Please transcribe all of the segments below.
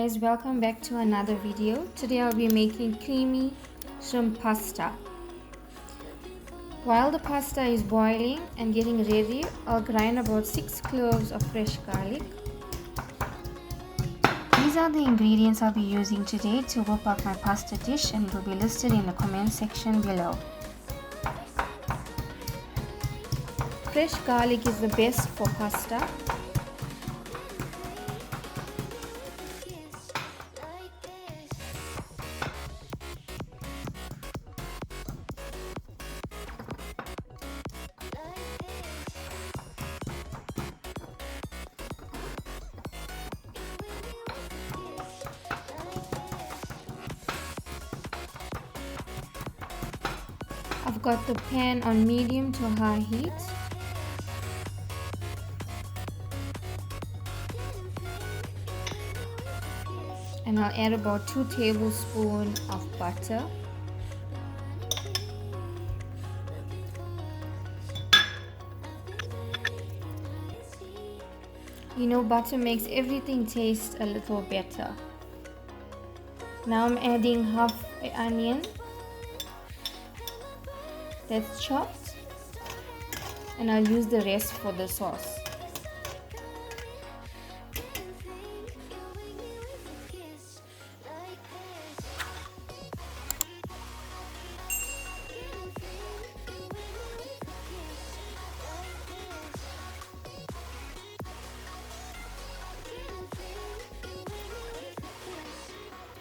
guys, welcome back to another video. Today I'll be making creamy shrimp pasta. While the pasta is boiling and getting ready, I'll grind about 6 cloves of fresh garlic. These are the ingredients I'll be using today to whip up my pasta dish, and it will be listed in the comment section below. Fresh garlic is the best for pasta. I've got the pan on medium to high heat. And I'll add about 2 tablespoons of butter. You know, butter makes everything taste a little better. Now I'm adding half an onion that's chopped, and I'll use the rest for the sauce.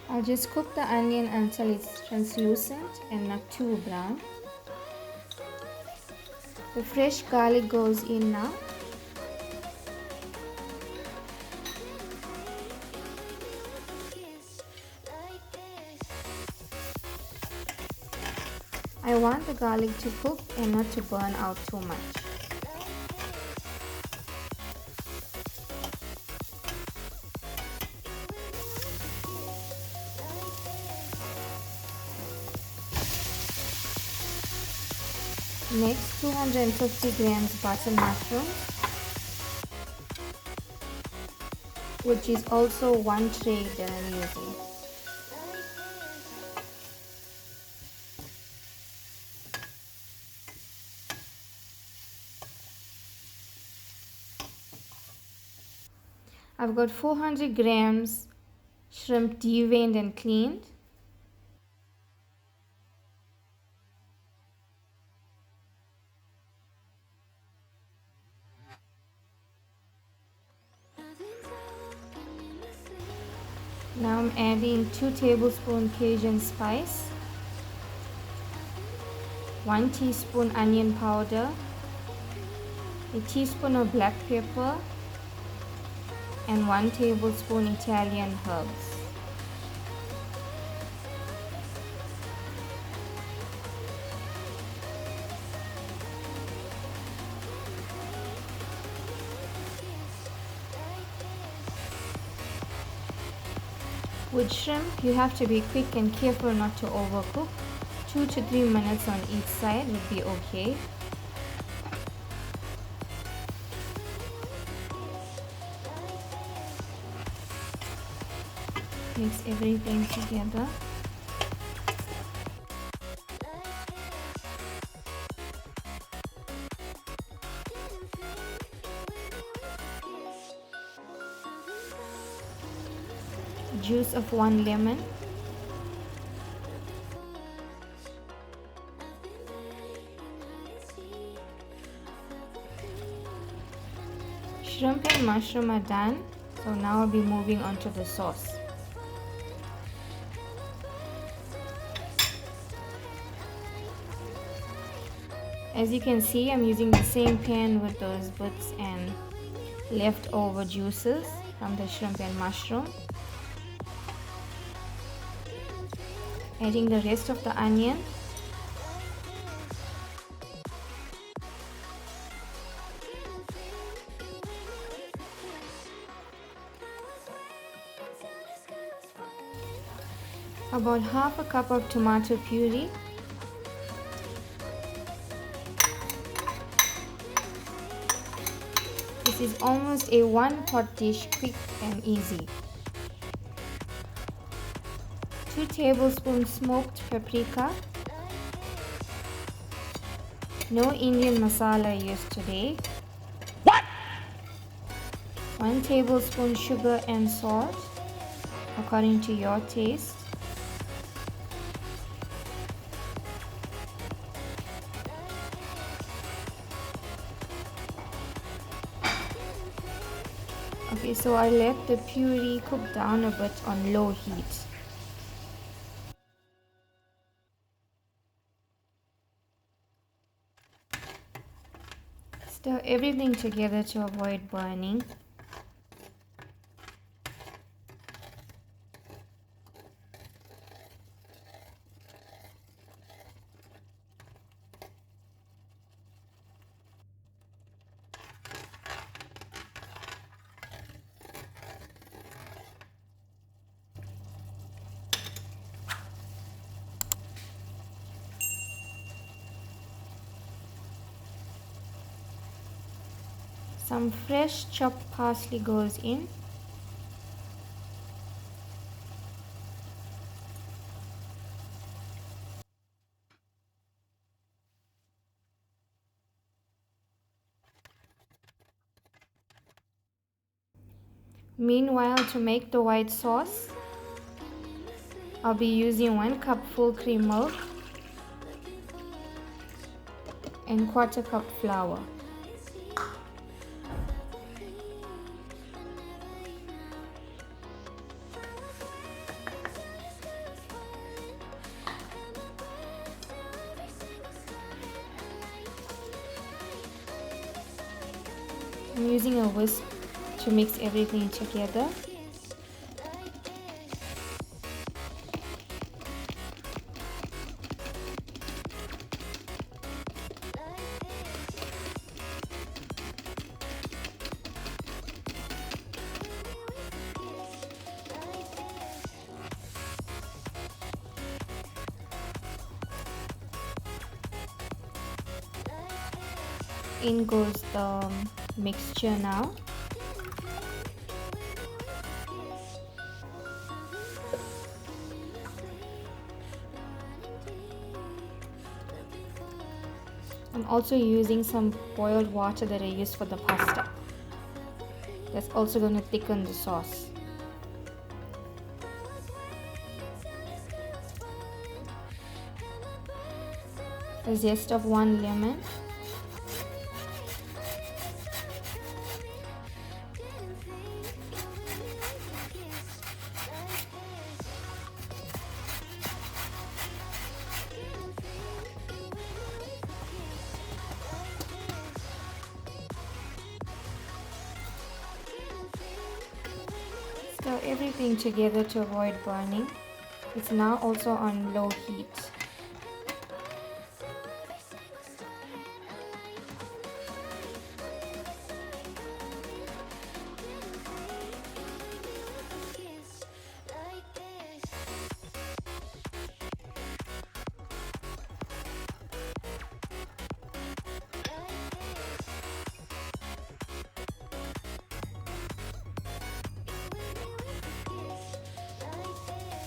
I'll just cook the onion until it's translucent and not too brown. The fresh garlic goes in now. I want the garlic to cook and not to burn out too much. Next, 250 grams button mushrooms, which is also one tray that I'm using. I've got 400 grams shrimp deveined and cleaned. Now I'm adding 2 tablespoons Cajun spice, 1 teaspoon onion powder, a teaspoon of black pepper, and 1 tablespoon Italian herbs. With shrimp, you have to be quick and careful not to overcook. 2 to 3 minutes on each side would be okay. Mix everything together. Juice of 1 lemon, shrimp and mushroom are done, so now I'll be moving on to the sauce. As you can see, I'm using the same pan with those bits and leftover juices from the shrimp and mushroom. Adding the rest of the onion. About half a cup of tomato puree. This is almost a one-pot dish, quick and easy. 2 tablespoons smoked paprika. No Indian masala used today. 1 tablespoon sugar and salt according to your taste. Okay, so I let the puree cook down a bit on low heat. Stir everything together to avoid burning. Some fresh chopped parsley goes in. Meanwhile, to make the white sauce, I'll be using 1 cup full cream milk and 1/4 cup flour. I'm using a whisk to mix everything together. In goes the mixture now. I'm also using some boiled water that I used for the pasta. That's also going to thicken the sauce. The zest of 1 lemon. Stir everything together to avoid burning. It's now also on low heat.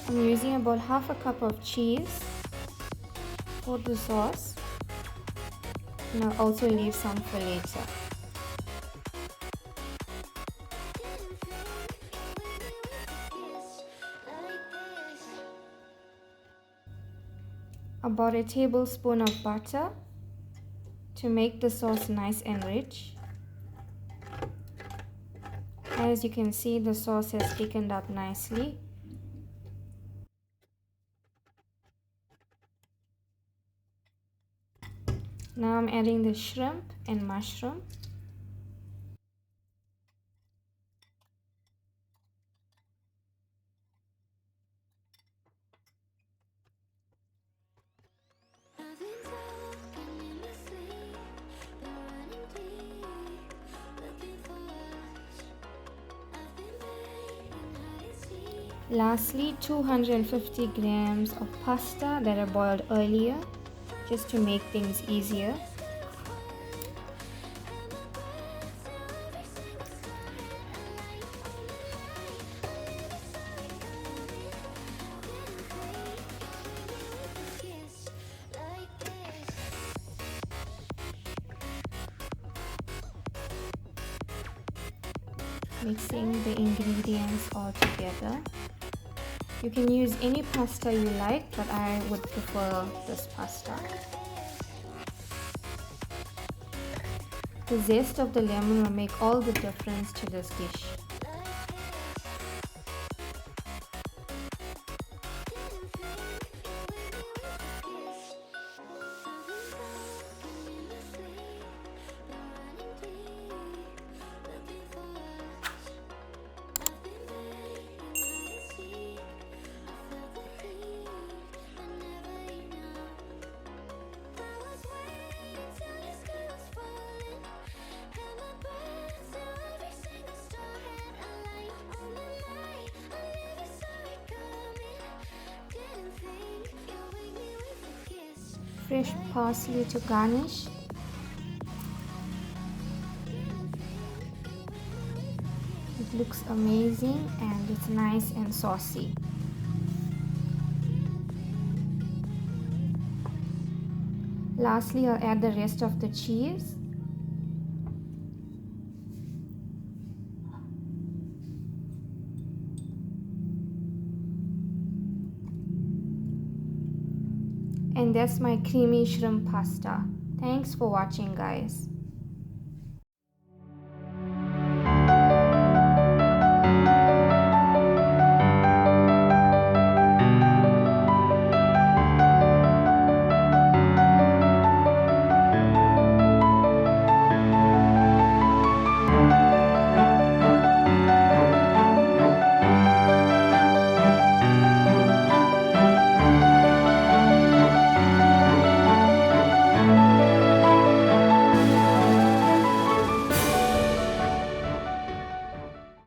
I'm using about 1/2 cup of cheese for the sauce, and I'll also leave some for later. About a tablespoon of butter to make the sauce nice and rich. As you can see, the sauce has thickened up nicely. Now I'm adding the shrimp and mushroom. Lastly, 250 grams of pasta that I boiled earlier, just to make things easier. Mixing the ingredients all together. You can use any pasta you like, but I would prefer this pasta. The zest of the lemon will make all the difference to this dish. Fresh parsley to garnish. It looks amazing and it's nice and saucy. Lastly, I'll add the rest of the cheese. And that's my creamy shrimp pasta. Thanks for watching, guys.